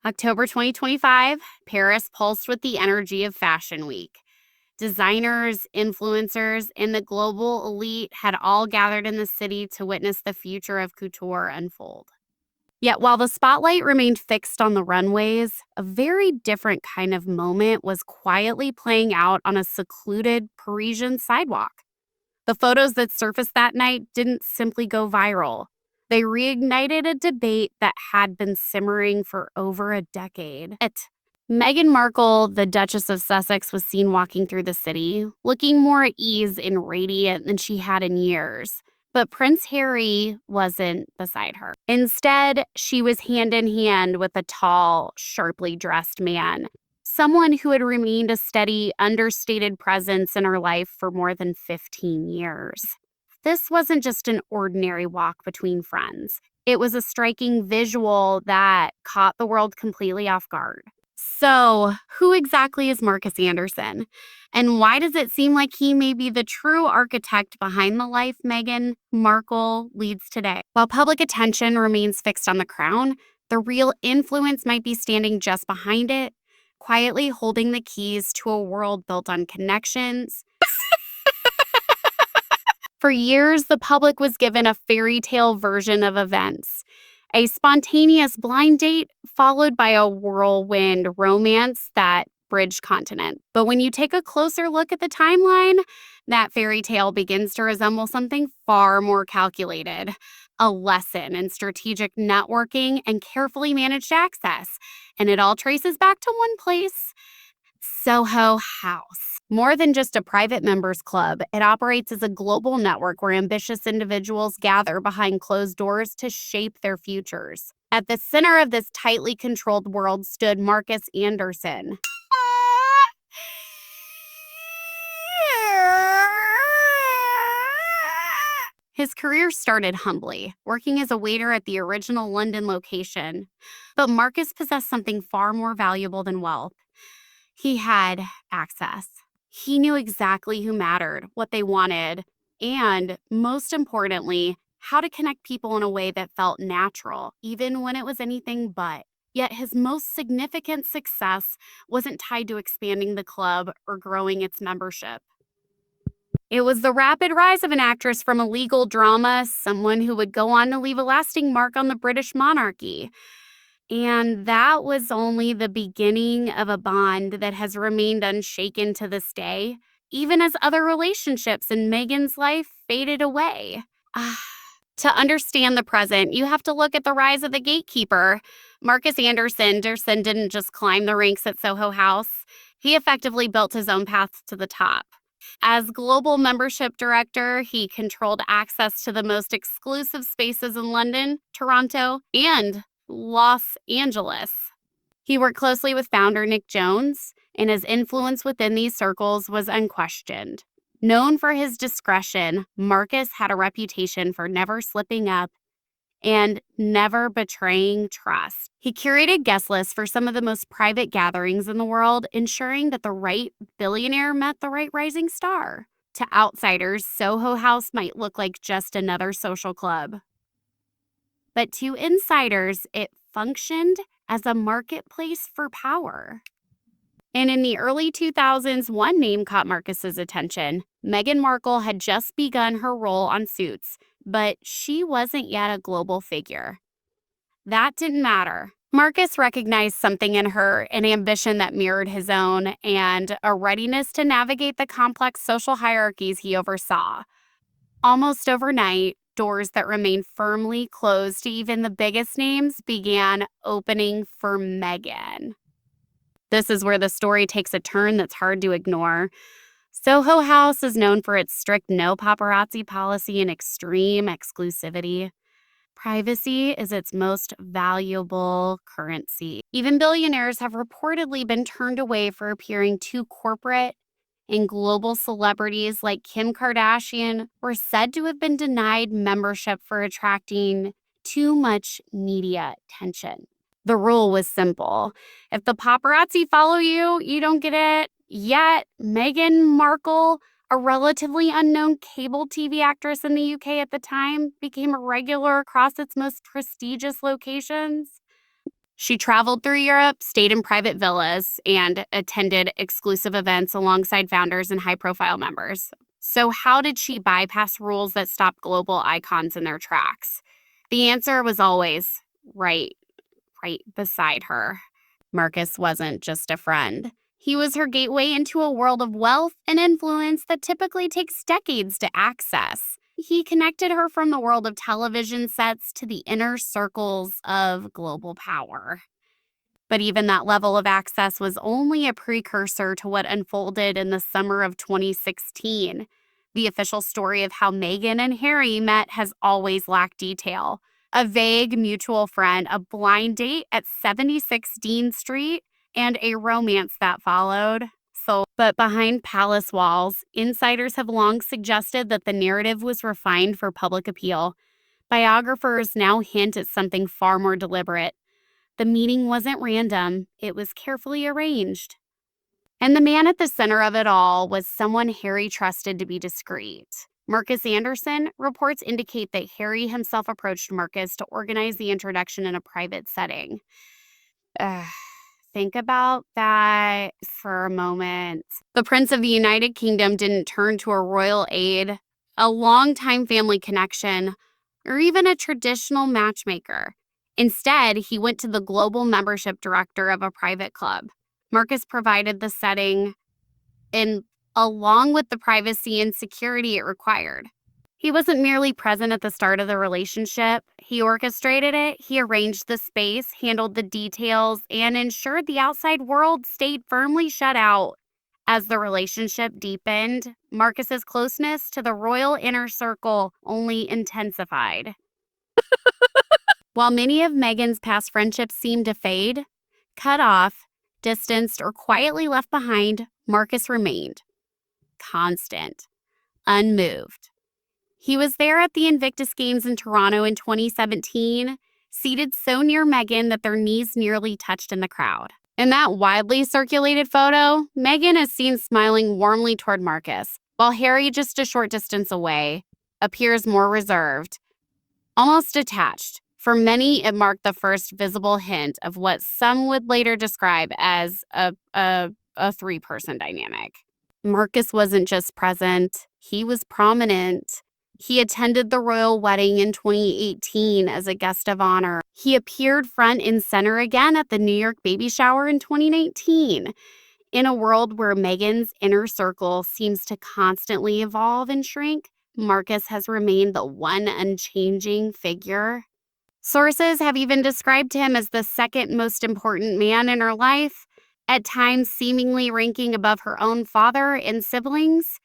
October 2025, Paris pulsed with the energy of Fashion Week. Designers, influencers, and the global elite had all gathered in the city to witness the future of couture unfold. Yet while the spotlight remained fixed on the runways, a very different kind of moment was quietly playing out on a secluded Parisian sidewalk. The photos that surfaced that night didn't simply go viral. They reignited a debate that had been simmering for over a decade. Meghan Markle, the Duchess of Sussex, was seen walking through the city, looking more at ease and radiant than she had in years. But Prince Harry wasn't beside her. Instead, she was hand in hand with a tall, sharply dressed man, someone who had remained a steady, understated presence in her life for more than 15 years. This wasn't just an ordinary walk between friends. It was a striking visual that caught the world completely off guard. So, who exactly is Marcus Anderson? And why does it seem like he may be the true architect behind the life Meghan Markle leads today? While public attention remains fixed on the crown, the real influence might be standing just behind it, quietly holding the keys to a world built on connections. For years, the public was given a fairy tale version of events. A spontaneous blind date followed by a whirlwind romance that bridged continents. But when you take a closer look at the timeline, that fairy tale begins to resemble something far more calculated. A lesson in strategic networking and carefully managed access. And it all traces back to one place: Soho House. More than just a private members club, it operates as a global network where ambitious individuals gather behind closed doors to shape their futures. At the center of this tightly controlled world stood Marcus Anderson. His career started humbly, working as a waiter at the original London location. But Marcus possessed something far more valuable than wealth. He had access. He knew exactly who mattered, what they wanted, and, most importantly, how to connect people in a way that felt natural, even when it was anything but. Yet his most significant success wasn't tied to expanding the club or growing its membership. It was the rapid rise of an actress from a legal drama, someone who would go on to leave a lasting mark on the British monarchy. And that was only the beginning of a bond that has remained unshaken to this day, even as other relationships in Meghan's life faded away. To understand the present, you have to look at the rise of the gatekeeper. Marcus Anderson didn't just climb the ranks at Soho House. He effectively built his own path to the top. As global membership director, he controlled access to the most exclusive spaces in London, Toronto, and Los Angeles. He worked closely with founder Nick Jones, and his influence within these circles was unquestioned. Known for his discretion, Marcus had a reputation for never slipping up and never betraying trust. He curated guest lists for some of the most private gatherings in the world, ensuring that the right billionaire met the right rising star. To outsiders, Soho House might look like just another social club. But to insiders, it functioned as a marketplace for power. And in the early 2000s, one name caught Marcus's attention. Meghan Markle had just begun her role on Suits, but she wasn't yet a global figure. That didn't matter. Marcus recognized something in her, an ambition that mirrored his own, and a readiness to navigate the complex social hierarchies he oversaw. Almost overnight, doors that remained firmly closed to even the biggest names began opening for Meghan. This is where the story takes a turn that's hard to ignore. Soho House is known for its strict no paparazzi policy and extreme exclusivity. Privacy is its most valuable currency. Even billionaires have reportedly been turned away for appearing too corporate, and global celebrities like Kim Kardashian were said to have been denied membership for attracting too much media attention. The rule was simple. If the paparazzi follow you, you don't get it. Yet, Meghan Markle, a relatively unknown cable TV actress in the UK at the time, became a regular across its most prestigious locations. She traveled through Europe, stayed in private villas, and attended exclusive events alongside founders and high-profile members. So how did she bypass rules that stopped global icons in their tracks? The answer was always right, right beside her. Marcus wasn't just a friend. He was her gateway into a world of wealth and influence that typically takes decades to access. He connected her from the world of television sets to the inner circles of global power. But even that level of access was only a precursor to what unfolded in the summer of 2016. The official story of how Meghan and Harry met has always lacked detail. A vague mutual friend, a blind date at 76 Dean Street, and a romance that followed. But behind palace walls, insiders have long suggested that the narrative was refined for public appeal. Biographers now hint at something far more deliberate. The meeting wasn't random, it was carefully arranged. And the man at the center of it all was someone Harry trusted to be discreet. Marcus Anderson. Reports indicate that Harry himself approached Marcus to organize the introduction in a private setting. Think about that for a moment. The Prince of the United Kingdom didn't turn to a royal aide, a longtime family connection, or even a traditional matchmaker. Instead, he went to the global membership director of a private club. Marcus provided the setting and along with the privacy and security it required. He wasn't merely present at the start of the relationship. He orchestrated it, he arranged the space, handled the details, and ensured the outside world stayed firmly shut out. As the relationship deepened, Marcus's closeness to the royal inner circle only intensified. While many of Meghan's past friendships seemed to fade, cut off, distanced, or quietly left behind, Marcus remained. Constant, unmoved. He was there at the Invictus Games in Toronto in 2017, seated so near Meghan that their knees nearly touched in the crowd. In that widely circulated photo, Meghan is seen smiling warmly toward Marcus, while Harry, just a short distance away, appears more reserved, almost detached. For many, it marked the first visible hint of what some would later describe as a three-person dynamic. Marcus wasn't just present, he was prominent. He attended the royal wedding in 2018 as a guest of honor. He appeared front and center again at the New York baby shower in 2019. In a world where Meghan's inner circle seems to constantly evolve and shrink, Marcus has remained the one unchanging figure. Sources have even described him as the second most important man in her life, at times seemingly ranking above her own father and siblings.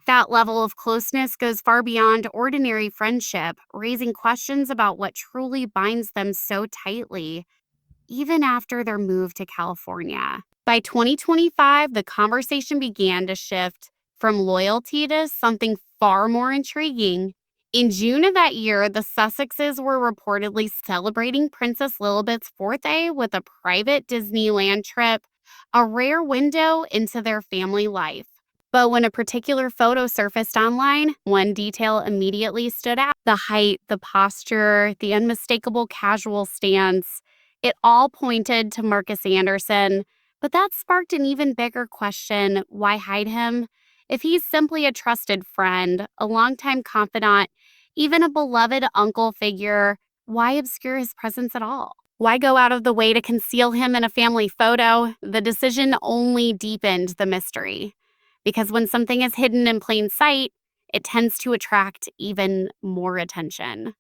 That level of closeness goes far beyond ordinary friendship, raising questions about what truly binds them so tightly, even after their move to California. By 2025, the conversation began to shift from loyalty to something far more intriguing. In June of that year, the Sussexes were reportedly celebrating Princess Lilibet's birthday with a private Disneyland trip, a rare window into their family life. But when a particular photo surfaced online, one detail immediately stood out. The height, the posture, the unmistakable casual stance. It all pointed to Marcus Anderson. But that sparked an even bigger question: why hide him? If he's simply a trusted friend, a longtime confidant, even a beloved uncle figure, why obscure his presence at all? Why go out of the way to conceal him in a family photo? The decision only deepened the mystery. Because when something is hidden in plain sight, it tends to attract even more attention.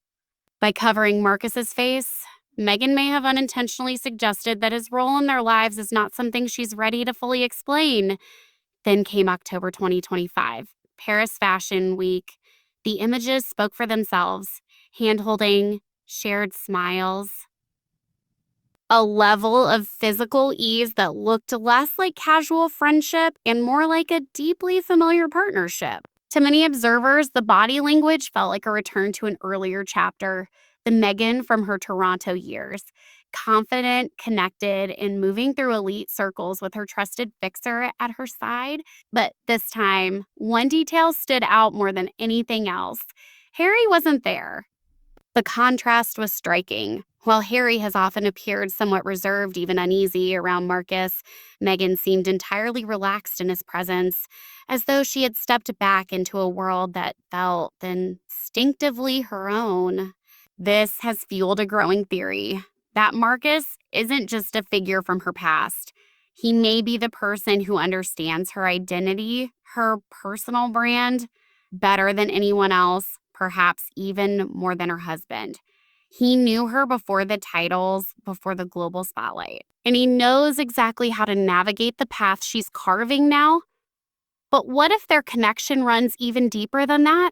By covering Marcus's face, Meghan may have unintentionally suggested that his role in their lives is not something she's ready to fully explain. Then came October 2025, Paris Fashion Week. The images spoke for themselves: hand-holding, shared smiles, a level of physical ease that looked less like casual friendship and more like a deeply familiar partnership. To many observers, the body language felt like a return to an earlier chapter, the Meghan from her Toronto years, confident, connected, and moving through elite circles with her trusted fixer at her side. But this time, one detail stood out more than anything else. Harry wasn't there. The contrast was striking. While Harry has often appeared somewhat reserved, even uneasy, around Marcus, Meghan seemed entirely relaxed in his presence, as though she had stepped back into a world that felt instinctively her own. This has fueled a growing theory that Marcus isn't just a figure from her past. He may be the person who understands her identity, her personal brand, better than anyone else, perhaps even more than her husband. He knew her before the titles, before the global spotlight. And he knows exactly how to navigate the path she's carving now. But what if their connection runs even deeper than that?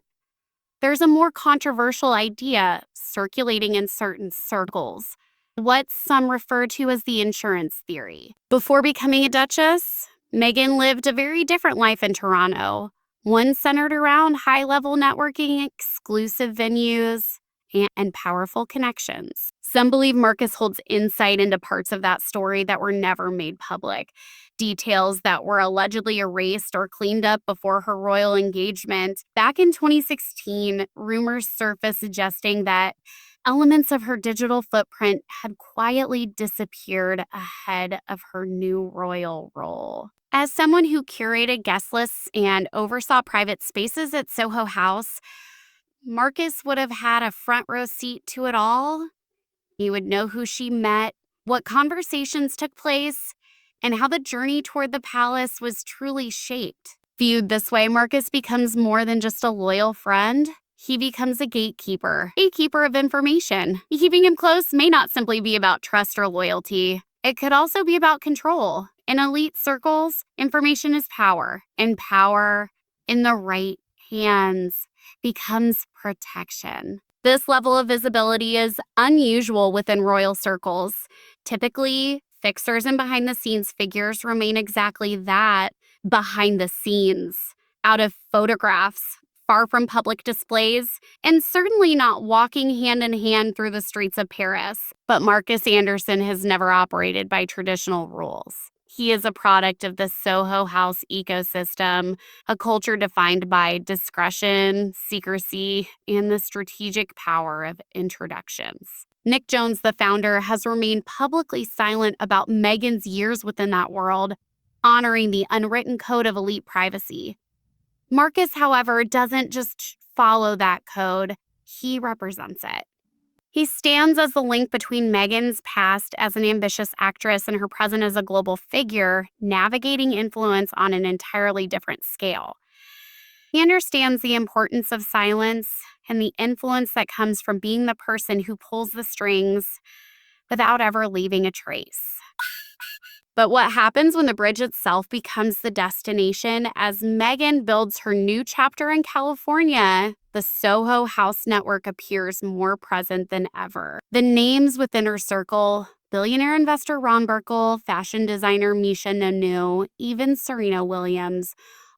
There's a more controversial idea circulating in certain circles, what some refer to as the insurance theory. Before becoming a duchess, Meghan lived a very different life in Toronto, one centered around high-level networking, exclusive venues, and powerful connections. Some believe Marcus holds insight into parts of that story that were never made public, details that were allegedly erased or cleaned up before her royal engagement. Back in 2016, rumors surfaced suggesting that elements of her digital footprint had quietly disappeared ahead of her new royal role. As someone who curated guest lists and oversaw private spaces at Soho House, Marcus would have had a front row seat to it all. He would know who she met, what conversations took place, and how the journey toward the palace was truly shaped. Viewed this way, Marcus becomes more than just a loyal friend. He becomes a gatekeeper of information. Keeping him close may not simply be about trust or loyalty. It could also be about control. In elite circles, information is power, and power in the right hands becomes protection. This level of visibility is unusual within royal circles. Typically, fixers and behind-the-scenes figures remain exactly that, behind the scenes, out of photographs, far from public displays, and certainly not walking hand in hand through the streets of Paris. But Marcus Anderson has never operated by traditional rules. He is a product of the Soho House ecosystem, a culture defined by discretion, secrecy, and the strategic power of introductions. Nick Jones, the founder, has remained publicly silent about Meghan's years within that world, honoring the unwritten code of elite privacy. Marcus, however, doesn't just follow that code, he represents it. He stands as the link between Meghan's past as an ambitious actress and her present as a global figure, navigating influence on an entirely different scale. He understands the importance of silence and the influence that comes from being the person who pulls the strings without ever leaving a trace. But what happens when the bridge itself becomes the destination? As Meghan builds her new chapter in California, the Soho House network appears more present than ever. The names within her circle, billionaire investor Ron Burkle, fashion designer Misha Nonu, even Serena Williams,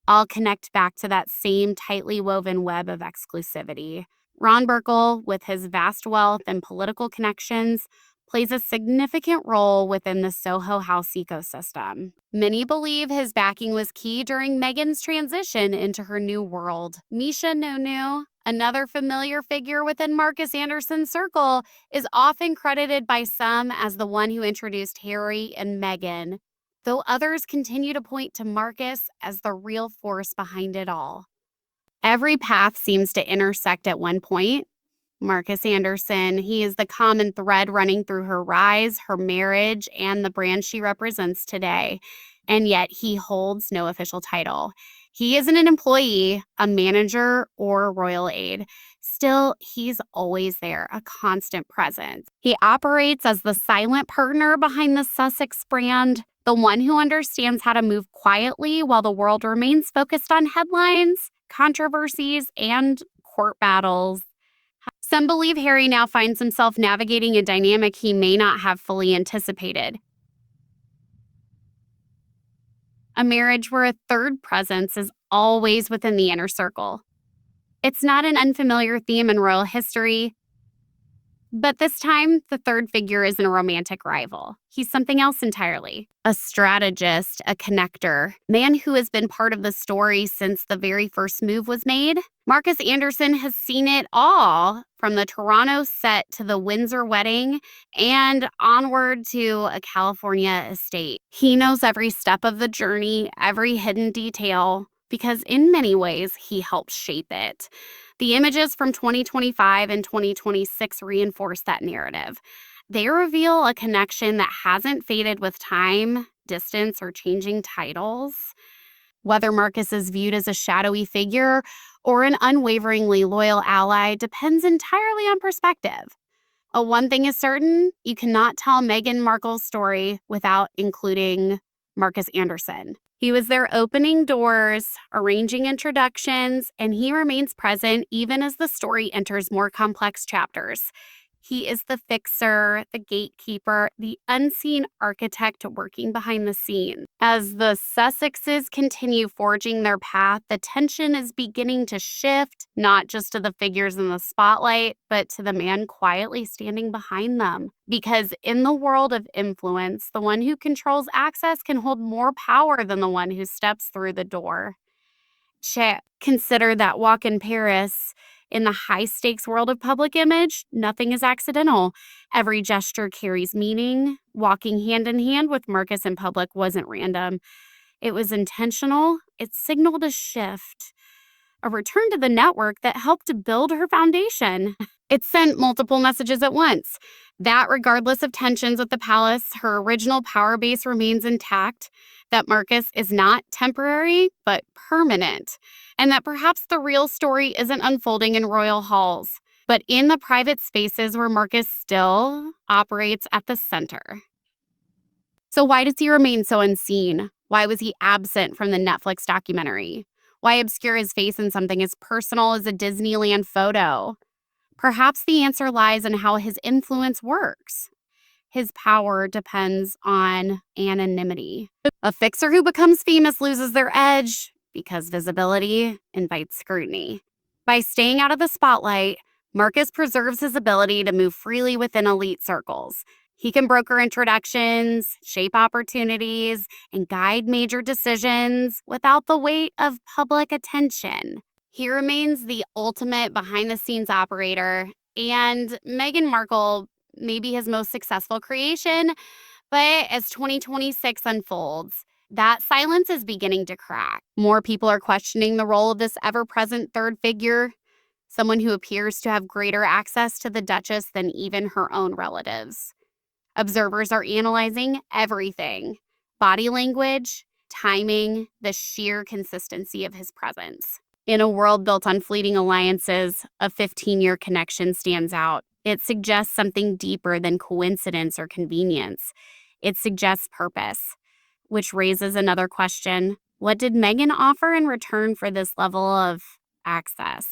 all connect back to that same tightly woven web of exclusivity. Ron Burkle, with his vast wealth and political connections, plays a significant role within the Soho House ecosystem. Many believe his backing was key during Meghan's transition into her new world. Misha Nonu, another familiar figure within Marcus Anderson's circle, is often credited by some as the one who introduced Harry and Meghan, though others continue to point to Marcus as the real force behind it all. Every path seems to intersect at one point. Marcus Anderson, he is the common thread running through her rise, her marriage, and the brand she represents today. And yet he holds no official title. He isn't an employee, a manager, or a royal aide. Still, he's always there, a constant presence. He operates as the silent partner behind the Sussex brand, the one who understands how to move quietly while the world remains focused on headlines, controversies, and court battles. Some believe Harry now finds himself navigating a dynamic he may not have fully anticipated. A marriage where a third presence is always within the inner circle. It's not an unfamiliar theme in royal history. But this time, the third figure isn't a romantic rival. He's something else entirely. A strategist, a connector, man who has been part of the story since the very first move was made. Marcus Anderson has seen it all, from the Toronto set to the Windsor wedding and onward to a California estate. He knows every step of the journey, every hidden detail, because in many ways, he helped shape it. The images from 2025 and 2026 reinforce that narrative. They reveal a connection that hasn't faded with time, distance, or changing titles. Whether Marcus is viewed as a shadowy figure or an unwaveringly loyal ally depends entirely on perspective. One thing is certain, you cannot tell Meghan Markle's story without including Marcus Anderson. He was there opening doors, arranging introductions, and he remains present even as the story enters more complex chapters. He is the fixer, the gatekeeper, the unseen architect working behind the scenes. As the Sussexes continue forging their path, the tension is beginning to shift, not just to the figures in the spotlight, but to the man quietly standing behind them. Because in the world of influence, the one who controls access can hold more power than the one who steps through the door. Consider that walk in Paris. In the high-stakes world of public image, nothing is accidental. Every gesture carries meaning. Walking hand in hand with Marcus in public wasn't random. It was intentional. It signaled a shift, a return to the network that helped to build her foundation. It sent multiple messages at once. That regardless of tensions at the palace, her original power base remains intact, that Marcus is not temporary, but permanent, and that perhaps the real story isn't unfolding in royal halls, but in the private spaces where Marcus still operates at the center. So why does he remain so unseen? Why was he absent from the Netflix documentary? Why obscure his face in something as personal as a Disneyland photo? Perhaps the answer lies in how his influence works. His power depends on anonymity. A fixer who becomes famous loses their edge because visibility invites scrutiny. By staying out of the spotlight, Marcus preserves his ability to move freely within elite circles. He can broker introductions, shape opportunities, and guide major decisions without the weight of public attention. He remains the ultimate behind-the-scenes operator, and Meghan Markle may be his most successful creation, but as 2026 unfolds, that silence is beginning to crack. More people are questioning the role of this ever-present third figure, someone who appears to have greater access to the Duchess than even her own relatives. Observers are analyzing everything: body language, timing, the sheer consistency of his presence. In a world built on fleeting alliances, a 15-year connection stands out. It suggests something deeper than coincidence or convenience. It suggests purpose, which raises another question. What did Meghan offer in return for this level of access?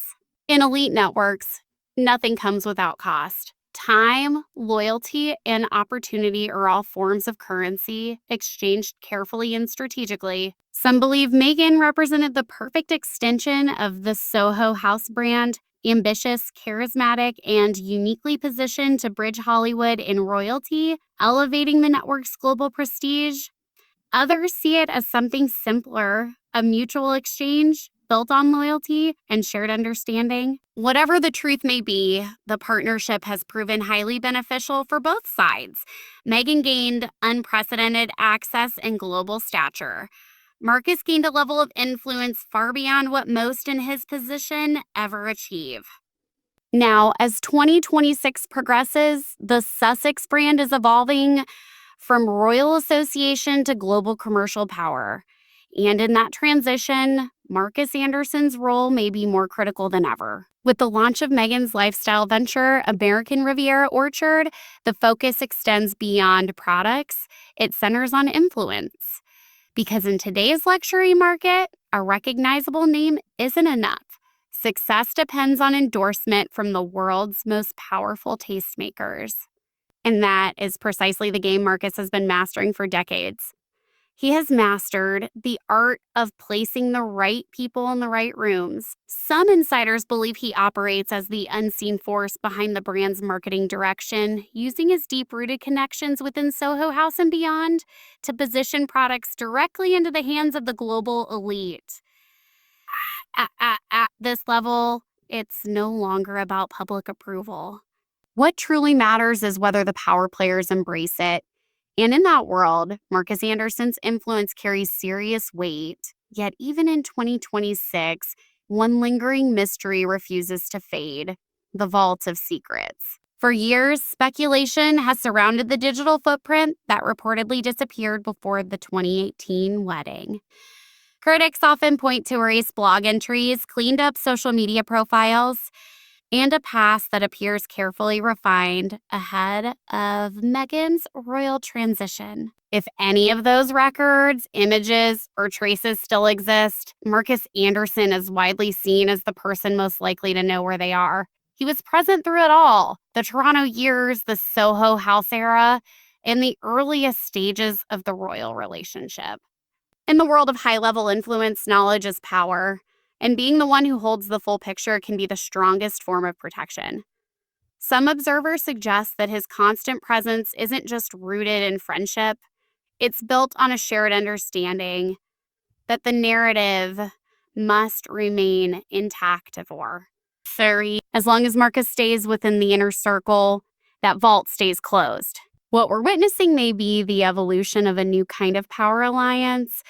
In elite networks, nothing comes without cost. Time, loyalty, and opportunity are all forms of currency exchanged carefully and strategically. Some believe Meghan represented the perfect extension of the Soho House brand, ambitious, charismatic, and uniquely positioned to bridge Hollywood and royalty, elevating the network's global prestige. Others see it as something simpler, a mutual exchange built on loyalty and shared understanding. Whatever the truth may be, the partnership has proven highly beneficial for both sides. Meghan gained unprecedented access and global stature. Marcus gained a level of influence far beyond what most in his position ever achieve. Now, as 2026 progresses, the Sussex brand is evolving from royal association to global commercial power. And in that transition, Marcus Anderson's role may be more critical than ever. With the launch of Meghan's lifestyle venture, American Riviera Orchard, the focus extends beyond products. It centers on influence. Because in today's luxury market, a recognizable name isn't enough. Success depends on endorsement from the world's most powerful tastemakers. And that is precisely the game Marcus has been mastering for decades. He has mastered the art of placing the right people in the right rooms. Some insiders believe he operates as the unseen force behind the brand's marketing direction, using his deep-rooted connections within Soho House and beyond to position products directly into the hands of the global elite. At this level, it's no longer about public approval. What truly matters is whether the power players embrace it. And in that world, Marcus Anderson's influence carries serious weight. Yet even in 2026, one lingering mystery refuses to fade: the vault of secrets. For years, speculation has surrounded the digital footprint that reportedly disappeared before the 2018 wedding. Critics often point to erased blog entries, cleaned up social media profiles, and a past that appears carefully refined ahead of Meghan's royal transition. If any of those records, images, or traces still exist, Marcus Anderson is widely seen as the person most likely to know where they are. He was present through it all: the Toronto years, the Soho House era, and the earliest stages of the royal relationship. In the world of high-level influence, knowledge is power, and being the one who holds the full picture can be the strongest form of protection. Some observers suggest that his constant presence isn't just rooted in friendship, it's built on a shared understanding that the narrative must remain intact for. As long as Marcus stays within the inner circle, that vault stays closed. What we're witnessing may be the evolution of a new kind of power alliance,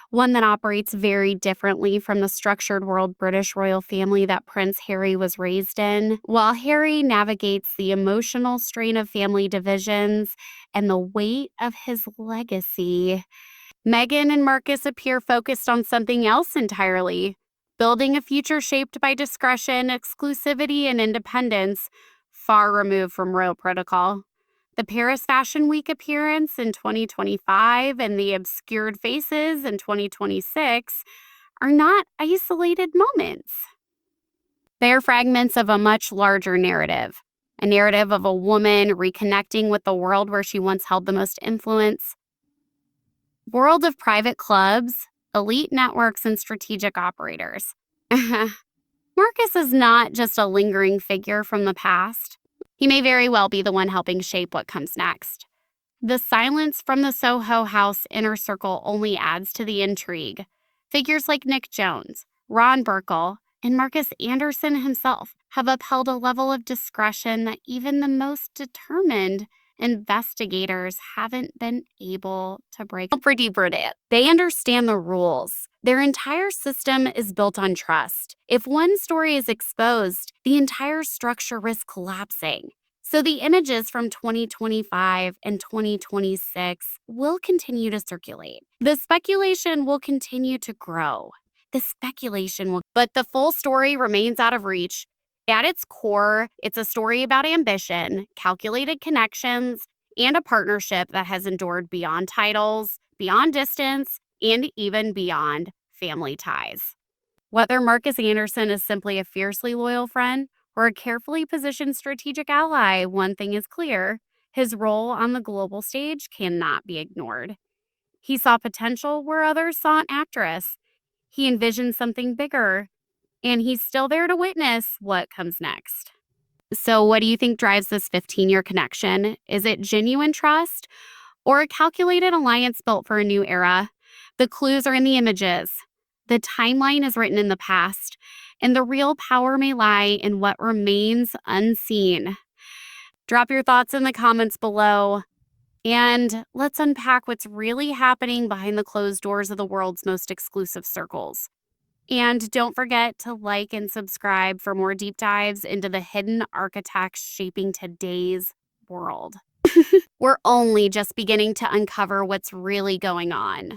one that operates very differently from the structured world British royal family that Prince Harry was raised in. While Harry navigates the emotional strain of family divisions and the weight of his legacy, Meghan and Marcus appear focused on something else entirely: building a future shaped by discretion, exclusivity, and independence, far removed from royal protocol. The Paris Fashion Week appearance in 2025 and the obscured faces in 2026 are not isolated moments. They are fragments of a much larger narrative, a narrative of a woman reconnecting with the world where she once held the most influence. World of private clubs, elite networks, and strategic operators. Marcus is not just a lingering figure from the past. He may very well be the one helping shape what comes next. The silence from the Soho House inner circle only adds to the intrigue. Figures like Nick Jones, Ron Burkle, and Marcus Anderson himself have upheld a level of discretion that even the most determined investigators haven't been able to break. Pretty brilliant. They understand the rules. Their entire system is built on trust. If one story is exposed, the entire structure risks collapsing. So the images from 2025 and 2026 will continue to circulate. The speculation will continue to grow. But the full story remains out of reach. At its core, it's a story about ambition, calculated connections, and a partnership that has endured beyond titles, beyond distance, and even beyond family ties. Whether Marcus Anderson is simply a fiercely loyal friend or a carefully positioned strategic ally, one thing is clear: his role on the global stage cannot be ignored. He saw potential where others saw an actress. He envisioned something bigger, and he's still there to witness what comes next. So what do you think drives this 15-year connection? Is it genuine trust or a calculated alliance built for a new era? The clues are in the images. The timeline is written in the past, and the real power may lie in what remains unseen. Drop your thoughts in the comments below, and let's unpack what's really happening behind the closed doors of the world's most exclusive circles. And don't forget to like and subscribe for more deep dives into the hidden architects shaping today's world. We're only just beginning to uncover what's really going on.